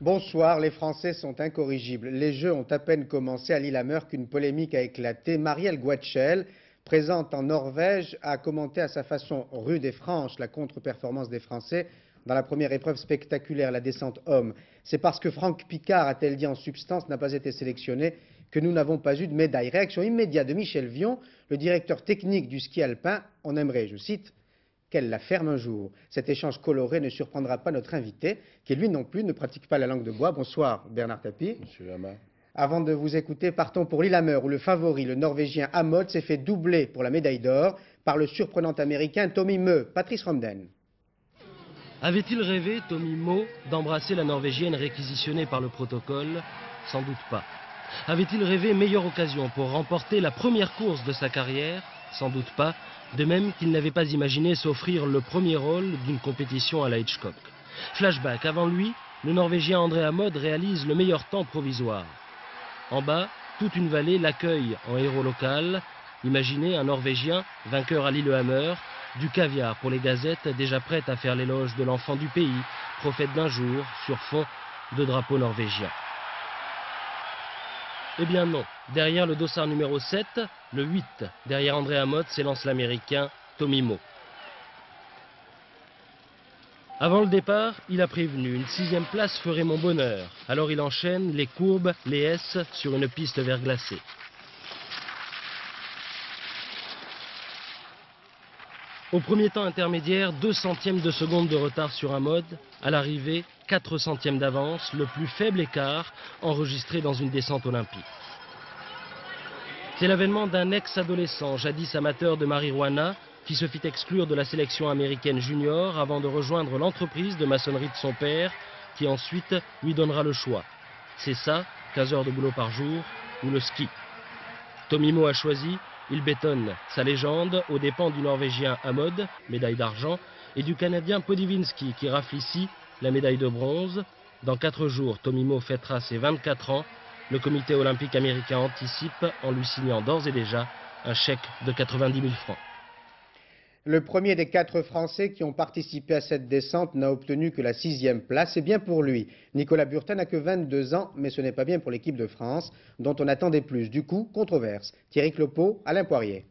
Bonsoir, les Français sont incorrigibles. Les Jeux ont à peine commencé à Lillehammer qu'une polémique a éclaté. Marielle Guatchel, présente en Norvège, a commenté à sa façon rude et franche la contre-performance des Français dans la première épreuve spectaculaire, la descente homme. C'est parce que Franck Picard, a-t-elle dit en substance, n'a pas été sélectionné que nous n'avons pas eu de médaille. Réaction immédiate de Michel Vion, le directeur technique du ski alpin. On aimerait, je cite, qu'elle la ferme un jour. Cet échange coloré ne surprendra pas notre invité, qui lui non plus ne pratique pas la langue de bois. Bonsoir Bernard Tapie. Monsieur Lama. Avant de vous écouter, partons pour Lillehammer, où le favori, le Norvégien Amod, s'est fait doubler pour la médaille d'or par le surprenant Américain Tommy Moe. Patrice Romden. Avait-il rêvé, Tommy Moe, d'embrasser la Norvégienne réquisitionnée par le protocole? Sans doute pas. Avait-il rêvé meilleure occasion pour remporter la première course de sa carrière? Sans doute pas. De même qu'il n'avait pas imaginé s'offrir le premier rôle d'une compétition à la Hitchcock. Flashback, avant lui, le Norvégien André Amod réalise le meilleur temps provisoire. En bas, toute une vallée l'accueille en héros local. Imaginez un Norvégien, vainqueur à Lillehammer, du caviar pour les gazettes, déjà prête à faire l'éloge de l'enfant du pays, prophète d'un jour, sur fond de drapeau norvégien. Eh bien non, derrière le dossard numéro 7, le 8, derrière André Amod, s'élance l'Américain Tommy Moe. Avant le départ, il a prévenu, une 6e place ferait mon bonheur. Alors il enchaîne les courbes, les S sur une piste verglacée. Au premier temps intermédiaire, 2 centièmes de seconde de retard sur Amod. À l'arrivée, 4 centièmes d'avance, le plus faible écart enregistré dans une descente olympique. C'est l'avènement d'un ex-adolescent, jadis amateur de marijuana, qui se fit exclure de la sélection américaine junior avant de rejoindre l'entreprise de maçonnerie de son père, qui ensuite lui donnera le choix. C'est ça, 15 heures de boulot par jour, ou le ski. Tommy Moe a choisi. Il bétonne sa légende aux dépens du Norvégien Amod, médaille d'argent, et du Canadien Podivinski qui rafle ici la médaille de bronze. Dans 4 jours, Tommy Moe fêtera ses 24 ans. Le comité olympique américain anticipe en lui signant d'ores et déjà un chèque de 90 000 francs. Le premier des 4 Français qui ont participé à cette descente n'a obtenu que la 6e place. C'est bien pour lui. Nicolas Burtin n'a que 22 ans, mais ce n'est pas bien pour l'équipe de France, dont on attendait plus. Du coup, controverse. Thierry Clopeau, Alain Poirier.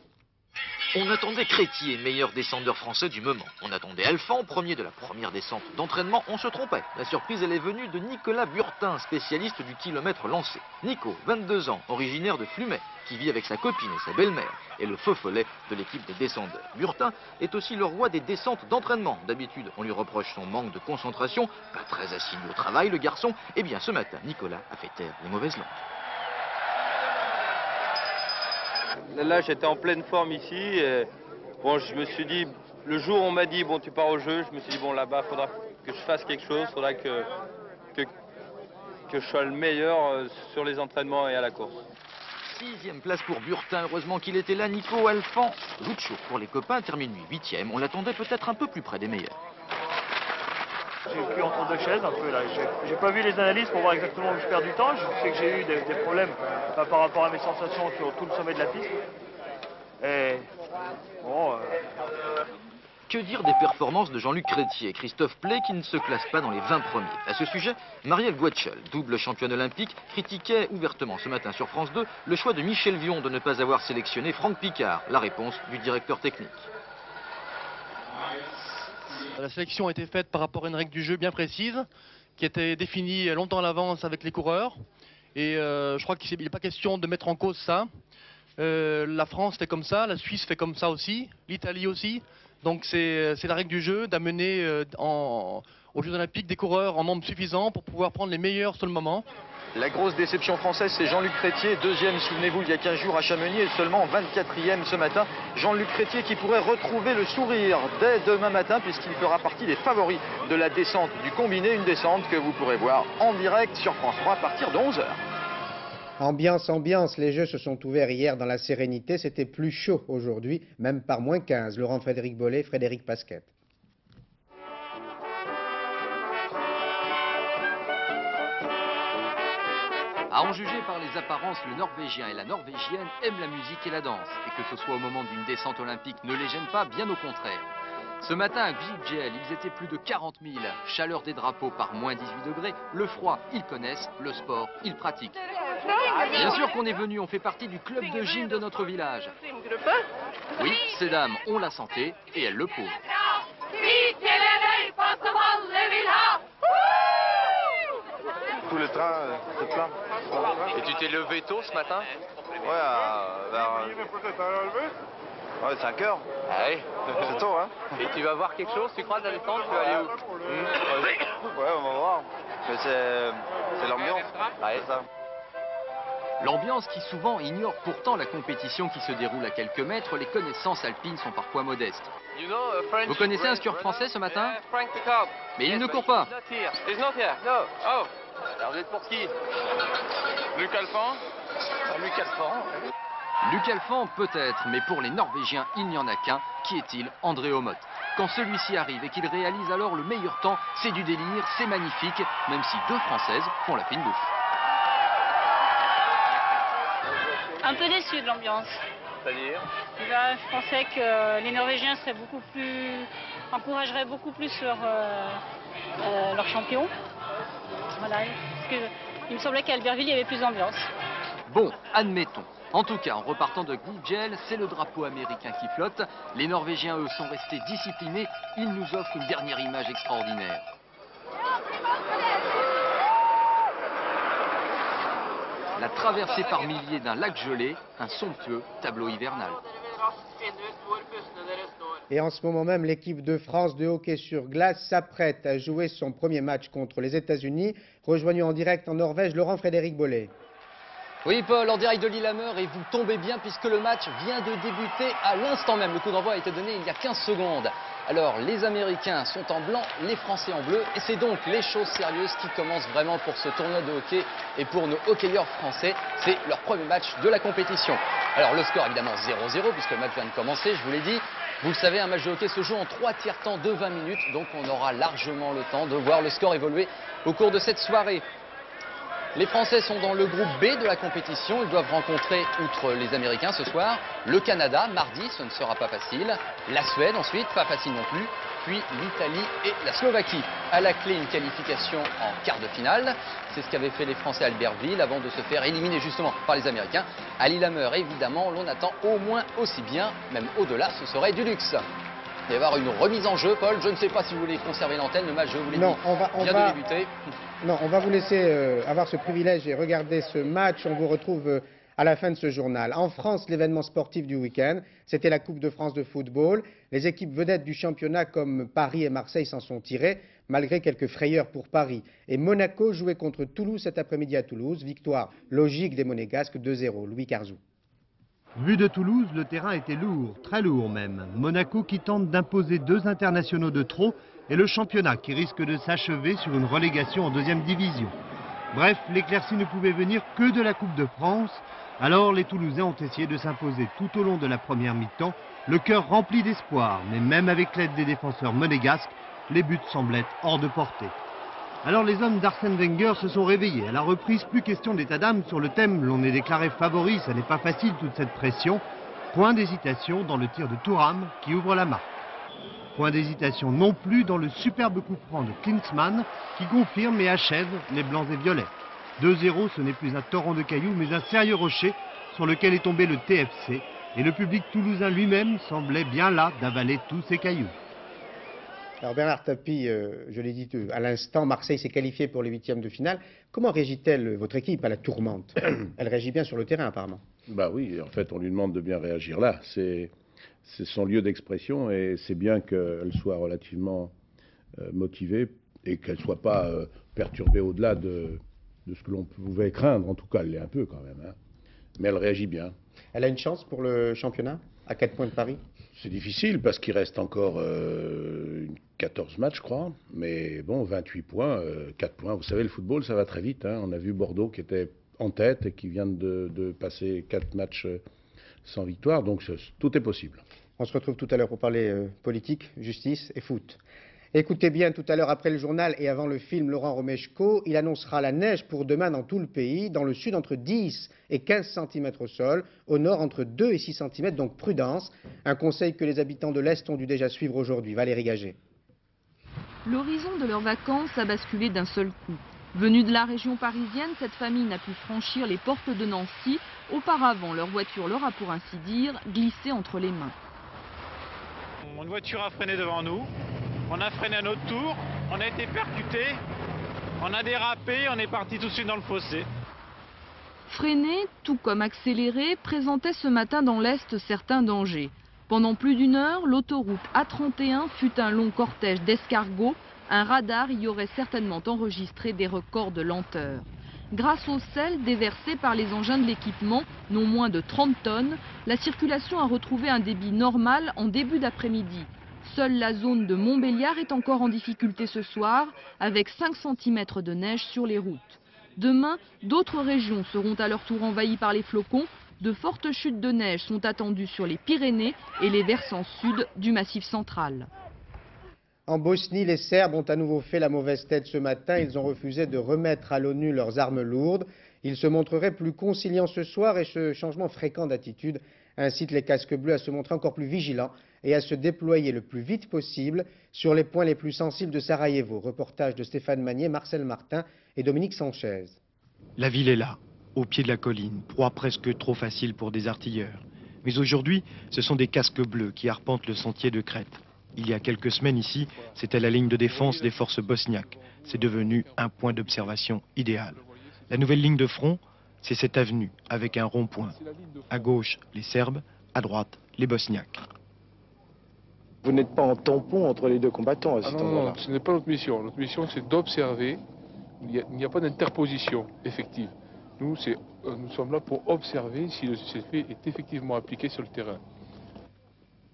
On attendait Crétier, meilleur descendeur français du moment. On attendait Alphand, premier de la première descente d'entraînement. On se trompait. La surprise, elle est venue de Nicolas Burtin, spécialiste du kilomètre lancé. Nico, 22 ans, originaire de Flumet, qui vit avec sa copine et sa belle-mère, et le feu follet de l'équipe des descendeurs. Burtin est aussi le roi des descentes d'entraînement. D'habitude, on lui reproche son manque de concentration, pas très assidu au travail, le garçon. Eh bien, ce matin, Nicolas a fait taire les mauvaises langues. Là, j'étais en pleine forme ici. Et, bon, je me suis dit, le jour où on m'a dit, bon, tu pars au jeu, je me suis dit, bon, là-bas, il faudra que je fasse quelque chose, il faudra que je sois le meilleur sur les entraînements et à la course. 6e place pour Burtin, heureusement qu'il était là. Nico Alphand, Lucho pour les copains, termine 8e. On l'attendait peut-être un peu plus près des meilleurs. J'ai pu entre 2 chaises un peu là. J'ai pas vu les analyses pour voir exactement où je perds du temps. Je sais que j'ai eu des problèmes par rapport à mes sensations sur tout le sommet de la piste. Et bon. Que dire des performances de Jean-Luc Crétier et Christophe Play qui ne se classent pas dans les 20 premiers? À ce sujet, Marielle Guatchel, double championne olympique, critiquait ouvertement ce matin sur France 2 le choix de Michel Vion de ne pas avoir sélectionné Franck Picard. La réponse du directeur technique. La sélection a été faite par rapport à une règle du jeu bien précise, qui était définie longtemps à l'avance avec les coureurs. Et je crois qu'il n'est pas question de mettre en cause ça. La France fait comme ça, la Suisse fait comme ça aussi, l'Italie aussi. Donc c'est la règle du jeu d'amener aux Jeux Olympiques des coureurs en nombre suffisant pour pouvoir prendre les meilleurs sur le moment. La grosse déception française, c'est Jean-Luc Crétier, 2e, souvenez-vous, il y a 15 jours à Chamonix et seulement 24e ce matin. Jean-Luc Crétier qui pourrait retrouver le sourire dès demain matin puisqu'il fera partie des favoris de la descente du combiné, une descente que vous pourrez voir en direct sur France 3 à partir de 11 h. Ambiance, les Jeux se sont ouverts hier dans la sérénité. C'était plus chaud aujourd'hui, même par moins 15. Laurent Frédéric Bollet, Frédéric Pasquette. À en juger par les apparences, le Norvégien et la Norvégienne aiment la musique et la danse. Et que ce soit au moment d'une descente olympique ne les gêne pas, bien au contraire. Ce matin à Gijel, ils étaient plus de 40 000. Chaleur des drapeaux par moins 18 degrés. Le froid, ils connaissent. Le sport, ils pratiquent. Bien sûr qu'on est venu, on fait partie du club de gym de notre village. Oui, ces dames ont la santé et elles le prouvent. Tous les trains, c'est plein. Et tu t'es levé tôt ce matin? Ouais, vers... Ouais, 5 heures. Ah oui. C'est tôt, hein. Et tu vas voir quelque chose, tu crois, de la descente? Tu vas aller où? Ouais, on va voir. Mais c'est l'ambiance. Ouais. C'est ça. L'ambiance qui souvent ignore pourtant la compétition qui se déroule à quelques mètres, les connaissances alpines sont parfois modestes. Vous connaissez un skieur français ce matin? Mais il ne court pas. Oh. Alors vous êtes pour qui? Luc Alphand? Luc Alphand. Luc Alphand peut-être, mais pour les Norvégiens, il n'y en a qu'un. Qui est-il? André Aamodt. Quand celui-ci arrive et qu'il réalise alors le meilleur temps, c'est du délire, c'est magnifique, même si deux Françaises font la fine bouche. Un peu déçu de l'ambiance. C'est-à-dire? Je pensais que les Norvégiens seraient encourageraient beaucoup plus leurs champions. Voilà, parce que il me semblait qu'à Albertville, il y avait plus d'ambiance. Bon, admettons. En tout cas, en repartant de Gijel, c'est le drapeau américain qui flotte. Les Norvégiens, eux, sont restés disciplinés. Ils nous offrent une dernière image extraordinaire. La traversée par milliers d'un lac gelé, un somptueux tableau hivernal. Et en ce moment même, l'équipe de France de hockey sur glace s'apprête à jouer son premier match contre les États-Unis. Rejoignons en direct en Norvège Laurent-Frédéric Bollet. Oui Paul, en direct de l'Illehammer et vous tombez bien puisque le match vient de débuter à l'instant même. Le coup d'envoi a été donné il y a 15 secondes. Alors les Américains sont en blanc, les Français en bleu et c'est donc les choses sérieuses qui commencent vraiment pour ce tournoi de hockey et pour nos hockeyeurs français. C'est leur premier match de la compétition. Alors le score évidemment 0-0 puisque le match vient de commencer, je vous l'ai dit. Vous le savez, un match de hockey se joue en 3 tiers-temps de 20 minutes, donc on aura largement le temps de voir le score évoluer au cours de cette soirée. Les Français sont dans le groupe B de la compétition. Ils doivent rencontrer, outre les Américains ce soir, le Canada, mardi, ce ne sera pas facile. La Suède ensuite, pas facile non plus. Puis l'Italie et la Slovaquie. À la clé, une qualification en quart de finale. C'est ce qu'avaient fait les Français à Albertville avant de se faire éliminer justement par les Américains. À Lillehammer, évidemment, l'on attend au moins aussi bien, même au-delà, ce serait du luxe. Il va y avoir une remise en jeu, Paul. Je ne sais pas si vous voulez conserver l'antenne. Le match, je vous l'ai dit, vient de débuter. Non, on va vous laisser avoir ce privilège et regarder ce match. On vous retrouve à la fin de ce journal. En France, l'événement sportif du week-end, c'était la Coupe de France de football. Les équipes vedettes du championnat comme Paris et Marseille s'en sont tirées, malgré quelques frayeurs pour Paris. Et Monaco jouait contre Toulouse cet après-midi à Toulouse. Victoire logique des Monégasques 2-0. Louis Carzou. Vu de Toulouse, le terrain était lourd, très lourd même. Monaco qui tente d'imposer 2 internationaux de trop et le championnat qui risque de s'achever sur une relégation en 2e division. Bref, l'éclaircie ne pouvait venir que de la Coupe de France. Alors les Toulousains ont essayé de s'imposer tout au long de la première mi-temps, le cœur rempli d'espoir. Mais même avec l'aide des défenseurs monégasques, les buts semblaient hors de portée. Alors les hommes d'Arsène Wenger se sont réveillés. À la reprise, plus question d'état d'âme sur le thème. L'on est déclaré favori, ça n'est pas facile toute cette pression. Point d'hésitation dans le tir de Thuram qui ouvre la marque. Point d'hésitation non plus dans le superbe coup franc de Klinsmann qui confirme et achève les blancs et violets. 2-0, ce n'est plus un torrent de cailloux mais un sérieux rocher sur lequel est tombé le TFC. Et le public toulousain lui-même semblait bien là d'avaler tous ces cailloux. Alors Bernard Tapie, je l'ai dit à l'instant, Marseille s'est qualifié pour les 8e de finale. Comment réagit-elle, votre équipe, à la tourmente? Elle réagit bien sur le terrain apparemment. Bah oui, en fait on lui demande de bien réagir là. C'est son lieu d'expression et c'est bien qu'elle soit relativement motivée et qu'elle ne soit pas perturbée au-delà de ce que l'on pouvait craindre. En tout cas, elle l'est un peu quand même. Hein. Mais elle réagit bien. Elle a une chance pour le championnat, à 4 points de Paris? C'est difficile parce qu'il reste encore 14 matchs, je crois. Mais bon, 28 points, 4 points. Vous savez, le football, ça va très vite. Hein. On a vu Bordeaux qui était en tête et qui vient de passer 4 matchs sans victoire. Donc tout est possible. On se retrouve tout à l'heure pour parler politique, justice et foot. Écoutez bien, tout à l'heure après le journal et avant le film Laurent Romeshko, il annoncera la neige pour demain dans tout le pays, dans le sud entre 10 et 15 cm au sol, au nord entre 2 et 6 cm, donc prudence. Un conseil que les habitants de l'Est ont dû déjà suivre aujourd'hui. Valérie Gagé. L'horizon de leurs vacances a basculé d'un seul coup. Venue de la région parisienne, cette famille n'a pu franchir les portes de Nancy. Auparavant, leur voiture leur a pour ainsi dire glissé entre les mains. Une voiture a freiné devant nous. On a freiné à notre tour, on a été percuté, on a dérapé, on est parti tout de suite dans le fossé. Freiner, tout comme accélérer, présentait ce matin dans l'Est certains dangers. Pendant plus d'une heure, l'autoroute A31 fut un long cortège d'escargots. Un radar y aurait certainement enregistré des records de lenteur. Grâce au sel déversé par les engins de l'équipement, non moins de 30 tonnes, la circulation a retrouvé un débit normal en début d'après-midi. Seule la zone de Montbéliard est encore en difficulté ce soir, avec 5 cm de neige sur les routes. Demain, d'autres régions seront à leur tour envahies par les flocons. De fortes chutes de neige sont attendues sur les Pyrénées et les versants sud du Massif central. En Bosnie, les Serbes ont à nouveau fait la mauvaise tête ce matin. Ils ont refusé de remettre à l'ONU leurs armes lourdes. Ils se montreraient plus conciliants ce soir et ce changement fréquent d'attitude incite les casques bleus à se montrer encore plus vigilants et à se déployer le plus vite possible sur les points les plus sensibles de Sarajevo. Reportage de Stéphane Magnier, Marcel Martin et Dominique Sanchez. La ville est là, au pied de la colline, proie presque trop facile pour des artilleurs. Mais aujourd'hui, ce sont des casques bleus qui arpentent le sentier de Crète. Il y a quelques semaines ici, c'était la ligne de défense des forces bosniaques. C'est devenu un point d'observation idéal. La nouvelle ligne de front, c'est cette avenue avec un rond-point. À gauche, les Serbes, à droite, les Bosniaques. Vous n'êtes pas en tampon entre les deux combattants à cet endroit-là. Non, ce n'est pas notre mission. Notre mission, c'est d'observer. Il n'y a pas d'interposition effective. Nous sommes là pour observer si le cessez-le-feu est effectivement appliqué sur le terrain.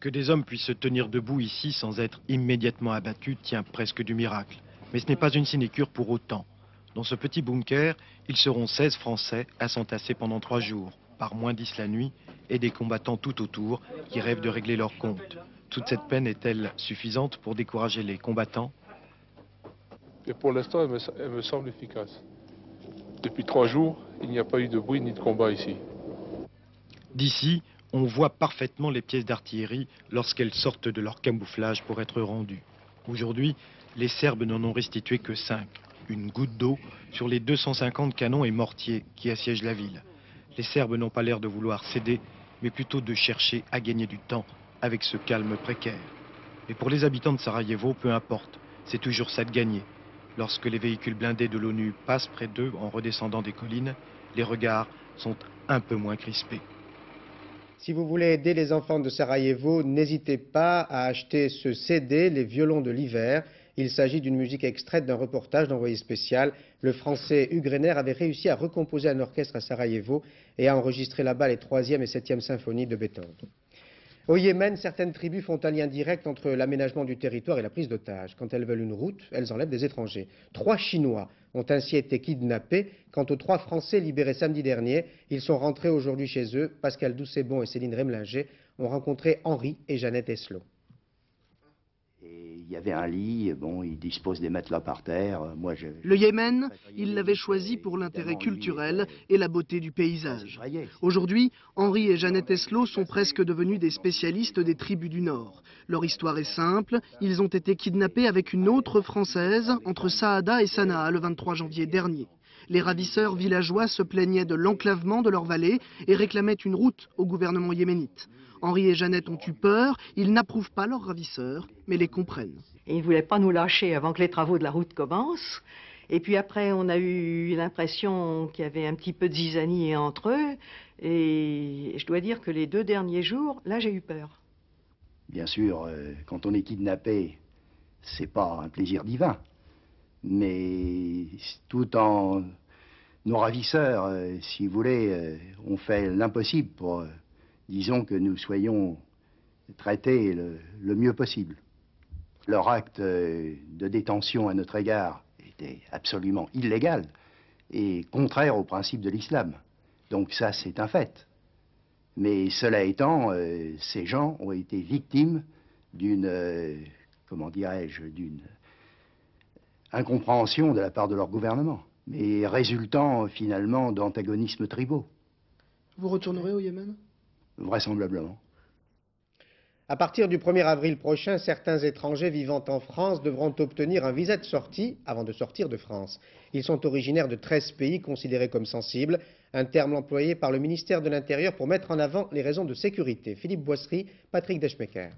Que des hommes puissent se tenir debout ici sans être immédiatement abattus tient presque du miracle. Mais ce n'est pas une sinécure pour autant. Dans ce petit bunker, ils seront 16 Français à s'entasser pendant 3 jours, par moins 10 la nuit, et des combattants tout autour qui rêvent de régler leur compte. Toute cette peine est-elle suffisante pour décourager les combattants? Et pour l'instant, elle me semble efficace. Depuis 3 jours, il n'y a pas eu de bruit ni de combat ici. D'ici, on voit parfaitement les pièces d'artillerie lorsqu'elles sortent de leur camouflage pour être rendues. Aujourd'hui, les Serbes n'en ont restitué que 5. Une goutte d'eau sur les 250 canons et mortiers qui assiègent la ville. Les Serbes n'ont pas l'air de vouloir céder, mais plutôt de chercher à gagner du temps avec ce calme précaire. Et pour les habitants de Sarajevo, peu importe, c'est toujours ça de gagner. Lorsque les véhicules blindés de l'ONU passent près d'eux en redescendant des collines, les regards sont un peu moins crispés. Si vous voulez aider les enfants de Sarajevo, n'hésitez pas à acheter ce CD, Les violons de l'hiver. Il s'agit d'une musique extraite d'un reportage d'envoyé spécial. Le français Hugues Renner avait réussi à recomposer un orchestre à Sarajevo et à enregistrer là-bas les 3e et 7e symphonies de Beethoven. Au Yémen, certaines tribus font un lien direct entre l'aménagement du territoire et la prise d'otages. Quand elles veulent une route, elles enlèvent des étrangers. 3 Chinois ont ainsi été kidnappés. Quant aux 3 Français libérés samedi dernier, ils sont rentrés aujourd'hui chez eux. Pascal Doucet-Bon et Céline Remlinger ont rencontré Henri et Jeannette Eslot. Il y avait un lit, bon, il dispose des matelas par terre. Le Yémen, il l'avait choisi pour l'intérêt culturel et la beauté du paysage. Aujourd'hui, Henri et Jeannette Eslot sont presque devenus des spécialistes des tribus du Nord. Leur histoire est simple, ils ont été kidnappés avec une autre Française entre Saada et Sanaa le 23 janvier dernier. Les ravisseurs villageois se plaignaient de l'enclavement de leur vallée et réclamaient une route au gouvernement yéménite. Henri et Jeannette ont eu peur, ils n'approuvent pas leurs ravisseurs, mais les comprennent. Et ils ne voulaient pas nous lâcher avant que les travaux de la route commencent. Et puis après, on a eu l'impression qu'il y avait un petit peu de zizanie entre eux. Et je dois dire que les 2 derniers jours, là, j'ai eu peur. Bien sûr, quand on est kidnappé, c'est pas un plaisir divin. Mais tout en nos ravisseurs, si vous voulez, ont fait l'impossible pour... disons que nous soyons traités le mieux possible. Leur acte de détention à notre égard était absolument illégal et contraire aux principes de l'islam. Donc ça, c'est un fait. Mais cela étant, ces gens ont été victimes d'une comment dirais-je, d'une incompréhension de la part de leur gouvernement, mais résultant finalement d'antagonismes tribaux. Vous retournerez au Yémen? Vraisemblablement. À partir du 1er avril prochain, certains étrangers vivant en France devront obtenir un visa de sortie avant de sortir de France. Ils sont originaires de 13 pays considérés comme sensibles, un terme employé par le ministère de l'Intérieur pour mettre en avant les raisons de sécurité. Philippe Boisserie, Patrick Deschmecker.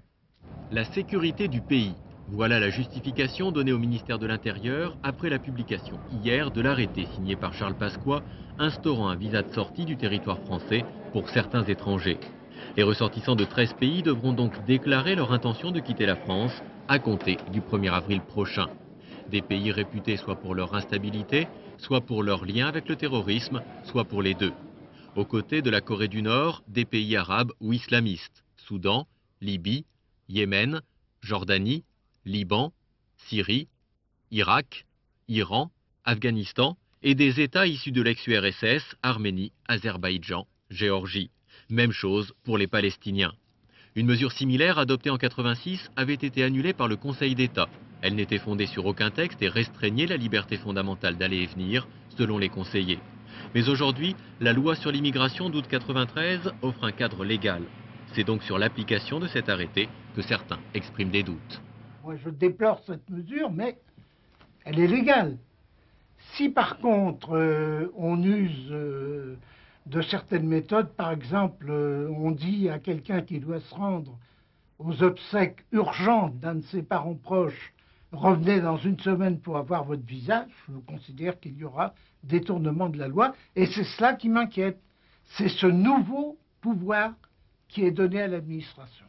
La sécurité du pays. Voilà la justification donnée au ministère de l'Intérieur après la publication hier de l'arrêté signé par Charles Pasqua instaurant un visa de sortie du territoire français pour certains étrangers. Les ressortissants de 13 pays devront donc déclarer leur intention de quitter la France à compter du 1er avril prochain. Des pays réputés soit pour leur instabilité, soit pour leur lien avec le terrorisme, soit pour les deux. Aux côtés de la Corée du Nord, des pays arabes ou islamistes, Soudan, Libye, Yémen, Jordanie, Liban, Syrie, Irak, Iran, Afghanistan et des États issus de l'ex-URSS, Arménie, Azerbaïdjan, Géorgie. Même chose pour les Palestiniens. Une mesure similaire adoptée en 1986 avait été annulée par le Conseil d'État. Elle n'était fondée sur aucun texte et restreignait la liberté fondamentale d'aller et venir, selon les conseillers. Mais aujourd'hui, la loi sur l'immigration d'août 1993 offre un cadre légal. C'est donc sur l'application de cet arrêté que certains expriment des doutes. Moi, je déplore cette mesure, mais elle est légale. Si par contre, on use de certaines méthodes, par exemple, on dit à quelqu'un qui doit se rendre aux obsèques urgentes d'un de ses parents proches, revenez dans une semaine pour avoir votre visa, je considère qu'il y aura détournement de la loi, et c'est cela qui m'inquiète. C'est ce nouveau pouvoir qui est donné à l'administration.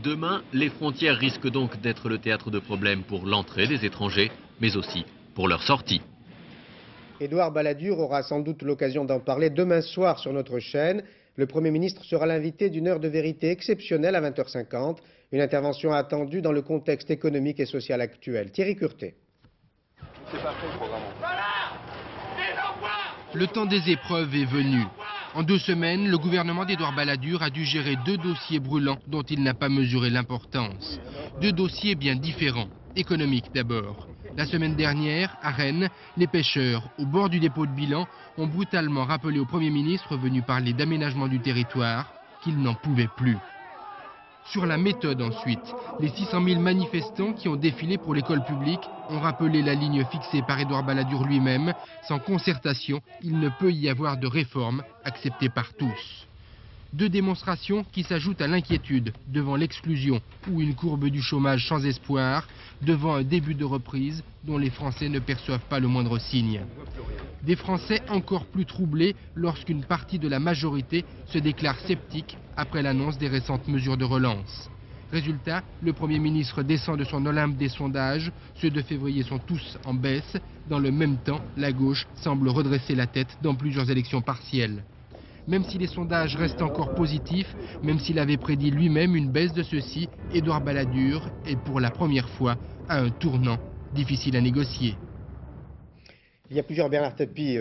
Demain, les frontières risquent donc d'être le théâtre de problèmes pour l'entrée des étrangers, mais aussi pour leur sortie. Édouard Balladur aura sans doute l'occasion d'en parler demain soir sur notre chaîne. Le Premier ministre sera l'invité d'une heure de vérité exceptionnelle à 20h50. Une intervention attendue dans le contexte économique et social actuel. Thierry Curtet. Le temps des épreuves est venu. En 2 semaines, le gouvernement d'Édouard Balladur a dû gérer 2 dossiers brûlants dont il n'a pas mesuré l'importance. 2 dossiers bien différents. Économiques d'abord. La semaine dernière, à Rennes, les pêcheurs, au bord du dépôt de bilan, ont brutalement rappelé au Premier ministre venu parler d'aménagement du territoire qu'ils n'en pouvaient plus. Sur la méthode ensuite, les 600 000 manifestants qui ont défilé pour l'école publique ont rappelé la ligne fixée par Édouard Balladur lui-même. Sans concertation, il ne peut y avoir de réforme acceptée par tous. 2 démonstrations qui s'ajoutent à l'inquiétude devant l'exclusion ou une courbe du chômage sans espoir, devant un début de reprise dont les Français ne perçoivent pas le moindre signe. Des Français encore plus troublés lorsqu'une partie de la majorité se déclare sceptique après l'annonce des récentes mesures de relance. Résultat, le Premier ministre descend de son Olympe des sondages. Ceux de février sont tous en baisse. Dans le même temps, la gauche semble redresser la tête dans plusieurs élections partielles. Même si les sondages restent encore positifs, même s'il avait prédit lui-même une baisse de ceux-ci, Édouard Balladur est pour la première fois à un tournant difficile à négocier. Il y a plusieurs Bernard Tapie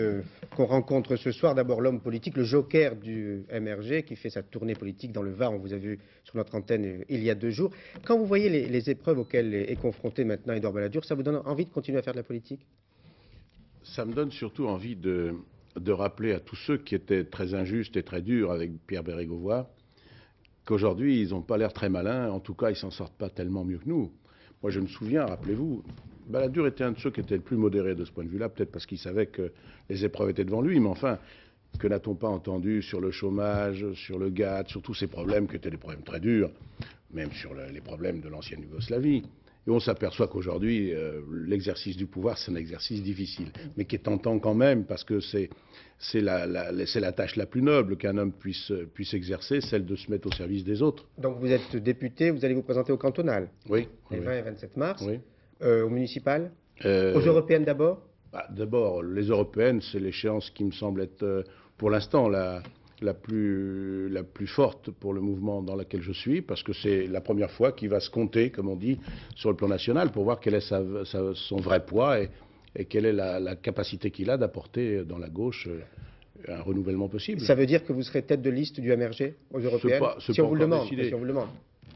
qu'on rencontre ce soir. D'abord l'homme politique, le joker du MRG qui fait sa tournée politique dans le Var. On vous a vu sur notre antenne il y a 2 jours. Quand vous voyez les épreuves auxquelles est confronté maintenant Édouard Balladur, ça vous donne envie de continuer à faire de la politique? Ça me donne surtout envie de rappeler à tous ceux qui étaient très injustes et très durs avec Pierre Bérégovoy qu'aujourd'hui, ils n'ont pas l'air très malins. En tout cas, ils ne s'en sortent pas tellement mieux que nous. Moi, je me souviens, rappelez-vous, Balladur était un de ceux qui était le plus modéré de ce point de vue-là, peut-être parce qu'il savait que les épreuves étaient devant lui, mais enfin, que n'a-t-on pas entendu sur le chômage, sur le GATT, sur tous ces problèmes qui étaient des problèmes très durs, même sur les problèmes de l'ancienne Yougoslavie. Et on s'aperçoit qu'aujourd'hui, l'exercice du pouvoir, c'est un exercice difficile, mais qui est tentant quand même, parce que c'est la tâche la plus noble qu'un homme puisse exercer, celle de se mettre au service des autres. Donc vous êtes député, vous allez vous présenter au cantonal? Oui. Les 20 et 27 mars. Oui. Au municipal? Aux européennes d'abord? D'abord, les européennes, c'est l'échéance qui me semble être, pour l'instant, la plus forte pour le mouvement dans lequel je suis, parce que c'est la première fois qu'il va se compter, comme on dit, sur le plan national, pour voir quel est son vrai poids et quelle est la capacité qu'il a d'apporter dans la gauche un renouvellement possible. Ça veut dire que vous serez tête de liste du MRG aux européennes? Si on vous le demande.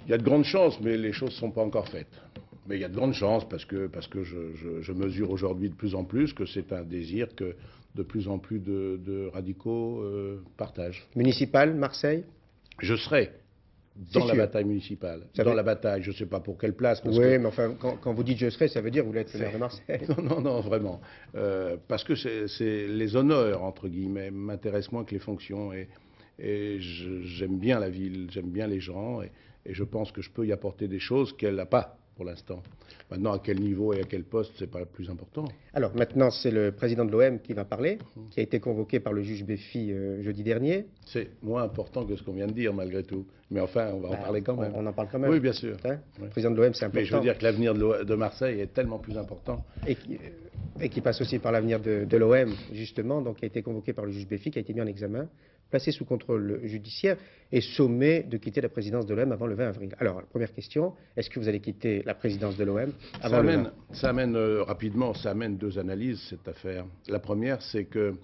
Il y a de grandes chances, mais les choses ne sont pas encore faites. Mais il y a de grandes chances parce que je mesure aujourd'hui de plus en plus que c'est un désir que de plus en plus de radicaux partagent. Municipal, Marseille? Je serai dans la bataille municipale. Dans la bataille, je ne sais pas pour quelle place. Oui, mais enfin, quand vous dites je serai, ça veut dire que vous voulez être le maire de Marseille. Non, vraiment. Parce que c'est les honneurs, entre guillemets, m'intéressent moins que les fonctions. Et j'aime bien la ville, j'aime bien les gens. Et je pense que je peux y apporter des choses qu'elle n'a pas pour l'instant. Maintenant, à quel niveau et à quel poste, c'est pas le plus important. Alors maintenant, c'est le président de l'OM qui va parler, qui a été convoqué par le juge Béfi jeudi dernier. C'est moins important que ce qu'on vient de dire, malgré tout. Mais enfin, on va en parler quand même. On en parle quand même. Oui, bien sûr. Hein, le président de l'OM, c'est important. Mais je veux dire que l'avenir de Marseille est tellement plus important. Et qui passe aussi par l'avenir de l'OM, justement, donc qui a été convoqué par le juge Béfi, qui a été mis en examen, placé sous contrôle judiciaire et sommé de quitter la présidence de l'OM avant le 20 avril. Alors, première question, est-ce que vous allez quitter la présidence de l'OM avant le 20 ? Ça amène rapidement, ça amène deux analyses, cette affaire. La première, c'est que,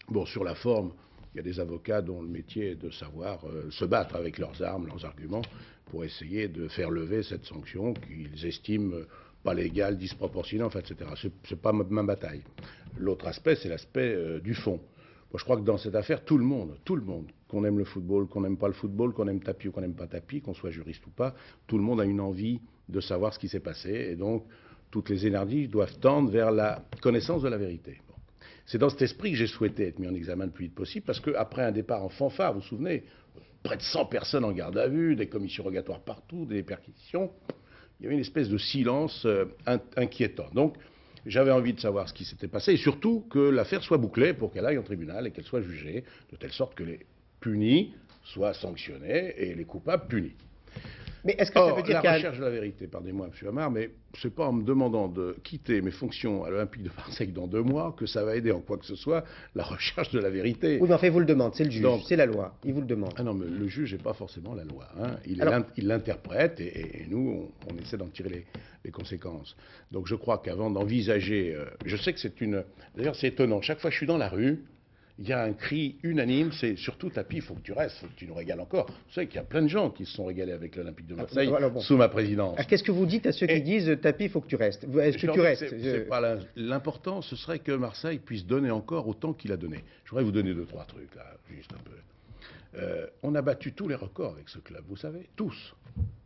bon, sur la forme, il y a des avocats dont le métier est de savoir se battre avec leurs armes, leurs arguments, pour essayer de faire lever cette sanction qu'ils estiment pas légale, disproportionnée, enfin, etc. C'est pas ma bataille. L'autre aspect, c'est l'aspect du fond. Moi, je crois que dans cette affaire, tout le monde, qu'on aime le football, qu'on n'aime pas le football, qu'on aime tapis ou qu'on n'aime pas tapis, qu'on soit juriste ou pas, tout le monde a une envie de savoir ce qui s'est passé. Et donc, toutes les énergies doivent tendre vers la connaissance de la vérité. Bon. C'est dans cet esprit que j'ai souhaité être mis en examen le plus vite possible, parce qu'après un départ en fanfare, vous vous souvenez, près de 100 personnes en garde à vue, des commissions rogatoires partout, des perquisitions, il y avait une espèce de silence inquiétant. Donc, j'avais envie de savoir ce qui s'était passé et surtout que l'affaire soit bouclée pour qu'elle aille en tribunal et qu'elle soit jugée de telle sorte que les punis soient sanctionnés et les coupables punis. Mais est-ce que ça veut dire la recherche de la vérité, pardonnez-moi, M. Amar, mais c'est pas en me demandant de quitter mes fonctions à l'Olympique de Marseille dans 2 mois que ça va aider en quoi que ce soit la recherche de la vérité. Oui, mais enfin, il vous le demande, c'est le juge, c'est la loi, il vous le demande. Ah non, mais le juge n'est pas forcément la loi. Hein. Il l'interprète et nous, on essaie d'en tirer les conséquences. Donc je crois qu'avant d'envisager... je sais que c'est une... D'ailleurs, c'est étonnant. Chaque fois que je suis dans la rue, il y a un cri unanime, c'est surtout Tapi, il faut que tu restes, il faut que tu nous régales encore. Vous savez qu'il y a plein de gens qui se sont régalés avec l'Olympique de Marseille sous ma présidence. Qu'est-ce que vous dites à ceux qui disent Tapi, il faut que tu restes? Est-ce que tu restes? L'important, ce serait que Marseille puisse donner encore autant qu'il a donné. Je voudrais vous donner 2-3 trucs, là, juste un peu. On a battu tous les records avec ce club, vous savez, tous.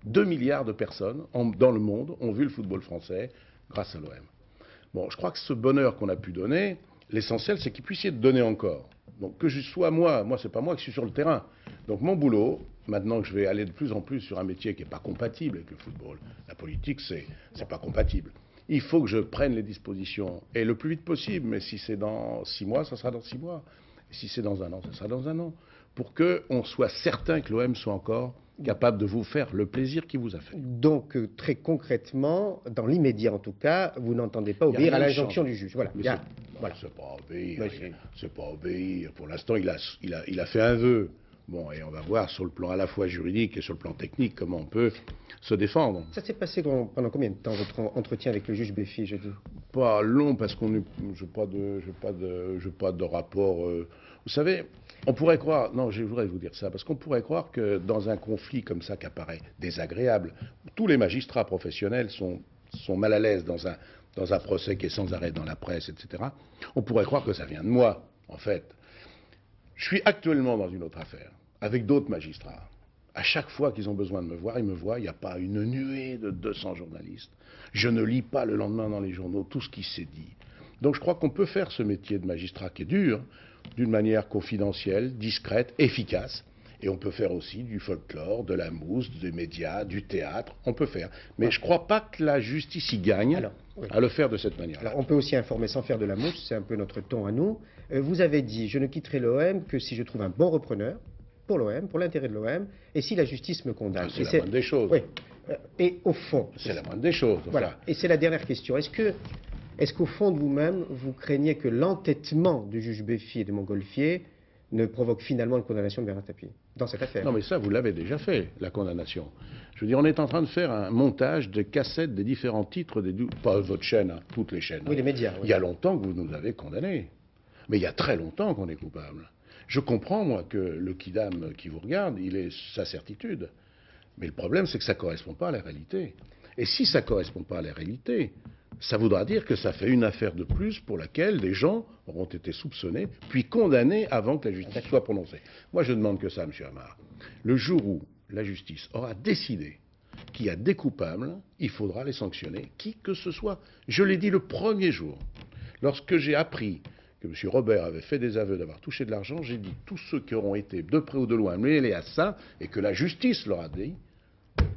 2 milliards de personnes dans le monde ont vu le football français grâce à l'OM. Bon, je crois que ce bonheur qu'on a pu donner... L'essentiel, c'est qu'il puisse y être donné encore. Donc que je sois moi c'est pas moi qui suis sur le terrain. Donc mon boulot, maintenant que je vais aller de plus en plus sur un métier qui n'est pas compatible avec le football, la politique, c'est pas compatible. Il faut que je prenne les dispositions, et le plus vite possible, mais si c'est dans 6 mois, ça sera dans 6 mois. Et si c'est dans 1 an, ça sera dans 1 an. Pour qu'on soit certain que l'OM soit encore capable de vous faire le plaisir qu'il vous a fait. Donc, très concrètement, dans l'immédiat en tout cas, vous n'entendez pas obéir à l'injonction du juge. Voilà. C'est pas obéir. C'est pas obéir. Pour l'instant, il a fait un vœu. Bon, et on va voir sur le plan à la fois juridique et sur le plan technique comment on peut se défendre. Ça s'est passé pendant combien de temps, votre entretien avec le juge Béfi, j'ai dit? Pas long, parce qu'on n'est... Je n'ai pas de rapport... vous savez... On pourrait croire, non, je voudrais vous dire ça, parce qu'on pourrait croire que dans un conflit comme ça qui apparaît désagréable, tous les magistrats professionnels sont mal à l'aise dans un procès qui est sans arrêt dans la presse, etc. On pourrait croire que ça vient de moi, en fait. Je suis actuellement dans une autre affaire, avec d'autres magistrats. À chaque fois qu'ils ont besoin de me voir, ils me voient, il n'y a pas une nuée de 200 journalistes. Je ne lis pas le lendemain dans les journaux tout ce qui s'est dit. Donc je crois qu'on peut faire ce métier de magistrat qui est dur, d'une manière confidentielle, discrète, efficace. Et on peut faire aussi du folklore, de la mousse, des médias, du théâtre, on peut faire. Mais je ne crois pas que la justice y gagne à le faire de cette manière. Alors on peut aussi informer sans faire de la mousse, c'est un peu notre ton à nous. Vous avez dit, je ne quitterai l'OM que si je trouve un bon repreneur pour l'OM, pour l'intérêt de l'OM, et si la justice me condamne. C'est la moindre des choses. Oui. Et au fond... C'est la moindre des choses. Enfin. Voilà. Et c'est la dernière question. Est-ce qu'au fond de vous-même, vous craignez que l'entêtement du juge Béfi et de Montgolfier ne provoque finalement une condamnation de Bernard Tapie dans cette affaire? Non, mais ça, vous l'avez déjà fait, la condamnation. Je veux dire, on est en train de faire un montage de cassettes des différents titres, pas votre chaîne, hein, toutes les chaînes. Oui, les médias. Oui. Il y a longtemps que vous nous avez condamnés. Mais il y a très longtemps qu'on est coupable. Je comprends, moi, que le kidam qui vous regarde, il ait sa certitude. Mais le problème, c'est que ça ne correspond pas à la réalité. Et si ça ne correspond pas à la réalité, ça voudra dire que ça fait une affaire de plus pour laquelle des gens auront été soupçonnés, puis condamnés avant que la justice soit prononcée. Moi, je demande que ça, M. Amar. Le jour où la justice aura décidé qu'il y a des coupables, il faudra les sanctionner, qui que ce soit. Je l'ai dit le premier jour. Lorsque j'ai appris que M. Robert avait fait des aveux d'avoir touché de l'argent, j'ai dit tous ceux qui auront été de près ou de loin mêlés à ça, et que la justice leur a dit,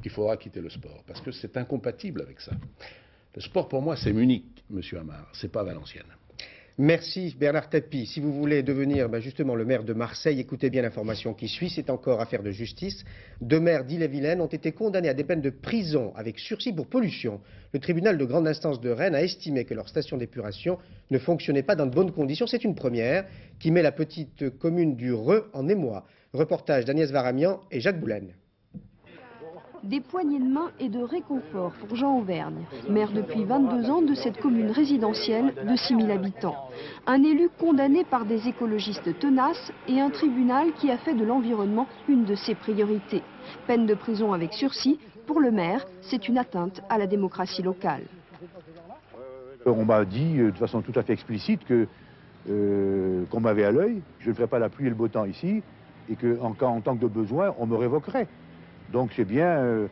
il faudra quitter le sport, parce que c'est incompatible avec ça. Le sport, pour moi, c'est Munich, M. Amar, c'est pas Valenciennes. Merci Bernard Tapie. Si vous voulez devenir justement le maire de Marseille, écoutez bien l'information qui suit, c'est encore affaire de justice. 2 maires d'Ille-et-Vilaine ont été condamnés à des peines de prison avec sursis pour pollution. Le tribunal de grande instance de Rennes a estimé que leur station d'épuration ne fonctionnait pas dans de bonnes conditions. C'est une première qui met la petite commune du Reux en émoi. Reportage d'Agnès Varamian et Jacques Boulaine. Des poignées de main et de réconfort pour Jean Auvergne, maire depuis 22 ans de cette commune résidentielle de 6000 habitants. Un élu condamné par des écologistes tenaces et un tribunal qui a fait de l'environnement une de ses priorités. Peine de prison avec sursis, pour le maire, c'est une atteinte à la démocratie locale. On m'a dit de façon tout à fait explicite qu'on m'avait à l'œil, je ne ferais pas la pluie et le beau temps ici, et qu'en tant que de besoin, on me révoquerait. Donc c'est bien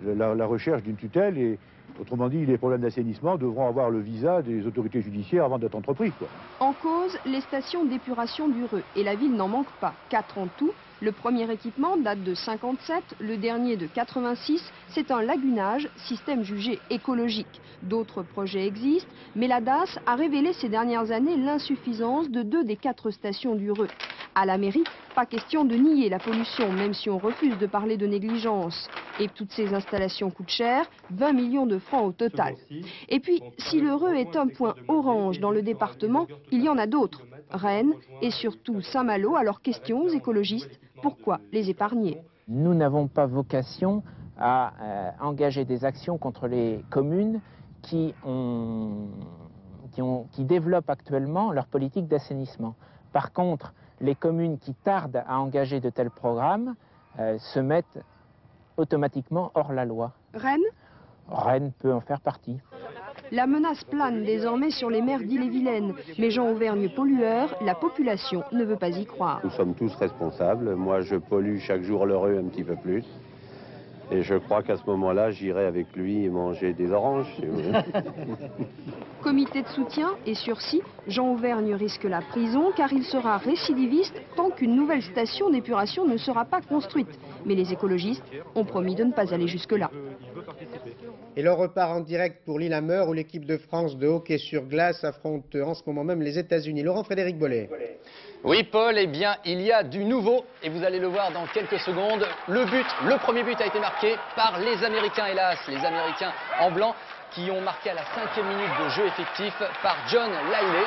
la recherche d'une tutelle et, autrement dit, les problèmes d'assainissement devront avoir le visa des autorités judiciaires avant d'être entrepris, quoi. En cause, les stations d'épuration du Reux. Et la ville n'en manque pas, 4 en tout. Le premier équipement date de 57, le dernier de 86. C'est un lagunage, système jugé écologique. D'autres projets existent, mais la DAS a révélé ces dernières années l'insuffisance de 2 des 4 stations du Reux. À la mairie, pas question de nier la pollution, même si on refuse de parler de négligence. Et toutes ces installations coûtent cher, 20 millions de francs au total. Et puis, si le Reux est un point orange dans le département, il y en a d'autres. Rennes et surtout Saint-Malo, alors question aux écologistes, pourquoi les épargner? Nous n'avons pas vocation à engager des actions contre les communes qui développent actuellement leur politique d'assainissement. Par contre, les communes qui tardent à engager de tels programmes se mettent automatiquement hors la loi. Rennes? Rennes peut en faire partie. La menace plane désormais sur les maires d'Ille-et-Vilaine. Mais Jean Auvergne pollueur, la population ne veut pas y croire. Nous sommes tous responsables. Moi, je pollue chaque jour le Reux un petit peu plus. Et je crois qu'à ce moment-là, j'irai avec lui manger des oranges, si vous voulez. Comité de soutien et sursis, Jean Auvergne risque la prison car il sera récidiviste tant qu'une nouvelle station d'épuration ne sera pas construite. Mais les écologistes ont promis de ne pas aller jusque-là. Et l'on repart en direct pour Lillehammer où l'équipe de France de hockey sur glace affronte en ce moment même les États-Unis. Laurent-Frédéric Bollet. Oui Paul, eh bien il y a du nouveau et vous allez le voir dans quelques secondes. Le premier but a été marqué par les Américains, hélas, les Américains en blanc qui ont marqué à la 5e minute de jeu effectif par John Lailey.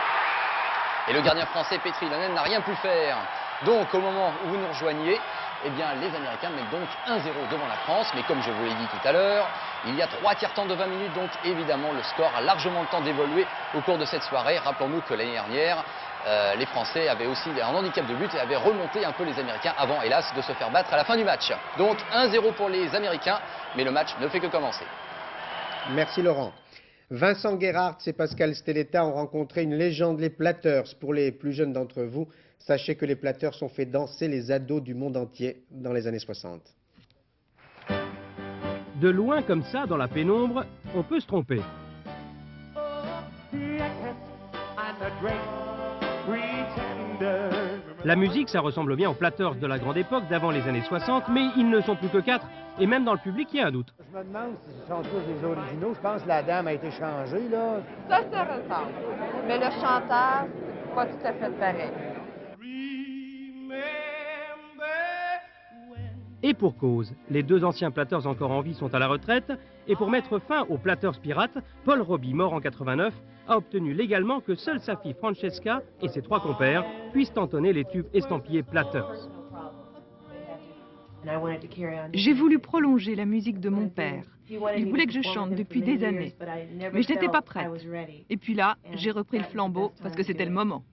Et le gardien français Petri Lonen n'a rien pu faire. Donc au moment où vous nous rejoignez, eh bien les Américains mettent donc 1-0 devant la France. Mais comme je vous l'ai dit tout à l'heure, il y a 3 tiers-temps de 20 minutes, donc évidemment le score a largement le temps d'évoluer au cours de cette soirée. Rappelons-nous que l'année dernière, les Français avaient aussi un handicap de but et avaient remonté un peu les Américains avant, hélas, de se faire battre à la fin du match. Donc 1-0 pour les Américains, mais le match ne fait que commencer. Merci Laurent. Vincent Guérard et Pascal Stelletta ont rencontré une légende, les Platters. Pour les plus jeunes d'entre vous, sachez que les Platters ont fait danser les ados du monde entier dans les années 60. De loin comme ça, dans la pénombre, on peut se tromper. La musique, ça ressemble bien aux Platters de la grande époque, d'avant les années 60, mais ils ne sont plus que 4, et même dans le public, il y a un doute. Je me demande si ce sont tous des originaux. Je pense que la dame a été changée, là. Ça se ressemble, mais le chanteur, pas tout à fait pareil. Et pour cause, les 2 anciens Platters encore en vie sont à la retraite, et pour mettre fin aux Platters pirates, Paul Roby, mort en 89, a obtenu légalement que seule sa fille Francesca et ses 3 compères puissent entonner les tubes estampillés Platters. J'ai voulu prolonger la musique de mon père. Il voulait que je chante depuis des années, mais je n'étais pas prête. Et puis là, j'ai repris le flambeau parce que c'était le moment.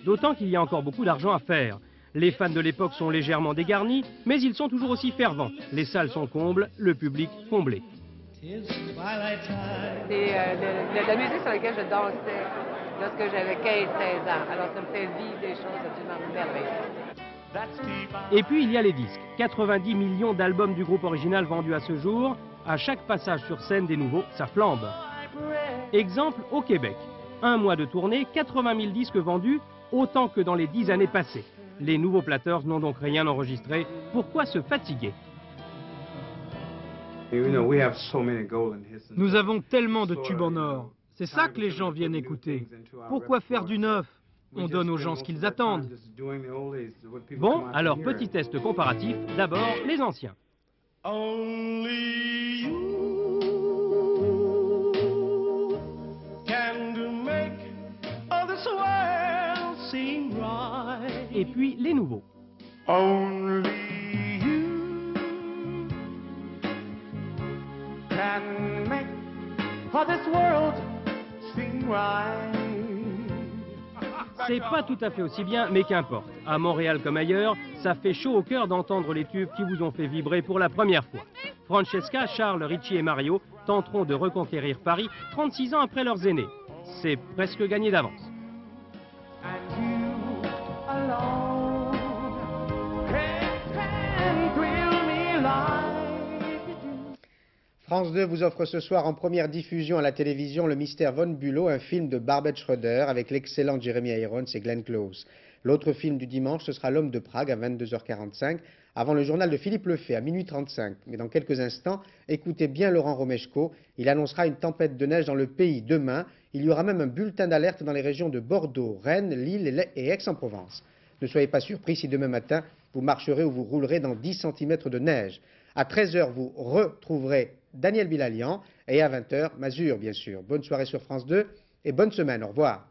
D'autant qu'il y a encore beaucoup d'argent à faire. Les fans de l'époque sont légèrement dégarnis, mais ils sont toujours aussi fervents. Les salles sont combles, le public comblé. C'est la musique sur laquelle je dansais lorsque j'avais 15-16 ans. Alors ça me fait vivre des choses absolument merveilleuses. Et puis il y a les disques. 90 millions d'albums du groupe original vendus à ce jour. À chaque passage sur scène des nouveaux, ça flambe. Exemple au Québec. Un mois de tournée, 80 000 disques vendus, autant que dans les 10 années passées. Les nouveaux Platters n'ont donc rien enregistré. Pourquoi se fatiguer? Nous avons tellement de tubes en or. C'est ça que les gens viennent écouter. Pourquoi faire du neuf? On donne aux gens ce qu'ils attendent. Bon, alors petit test comparatif. D'abord, les anciens. Et puis les nouveaux. C'est pas tout à fait aussi bien, mais qu'importe. À Montréal comme ailleurs, ça fait chaud au cœur d'entendre les tubes qui vous ont fait vibrer pour la première fois. Francesca, Charles, Richie et Mario tenteront de reconquérir Paris 36 ans après leurs aînés. C'est presque gagné d'avance. France 2 vous offre ce soir en première diffusion à la télévision Le Mystère von Bülow, un film de Barbet Schroeder avec l'excellent Jeremy Irons et Glenn Close. L'autre film du dimanche, ce sera L'Homme de Prague à 22h45, avant le journal de Philippe Lefebvre à minuit 35. Mais dans quelques instants, écoutez bien Laurent Romeshko, il annoncera une tempête de neige dans le pays demain. Il y aura même un bulletin d'alerte dans les régions de Bordeaux, Rennes, Lille et Aix-en-Provence. Ne soyez pas surpris si demain matin, vous marcherez ou vous roulerez dans 10 cm de neige. À 13h, vous retrouverez Daniel Bilalian et à 20h, Mazur, bien sûr. Bonne soirée sur France 2 et bonne semaine. Au revoir.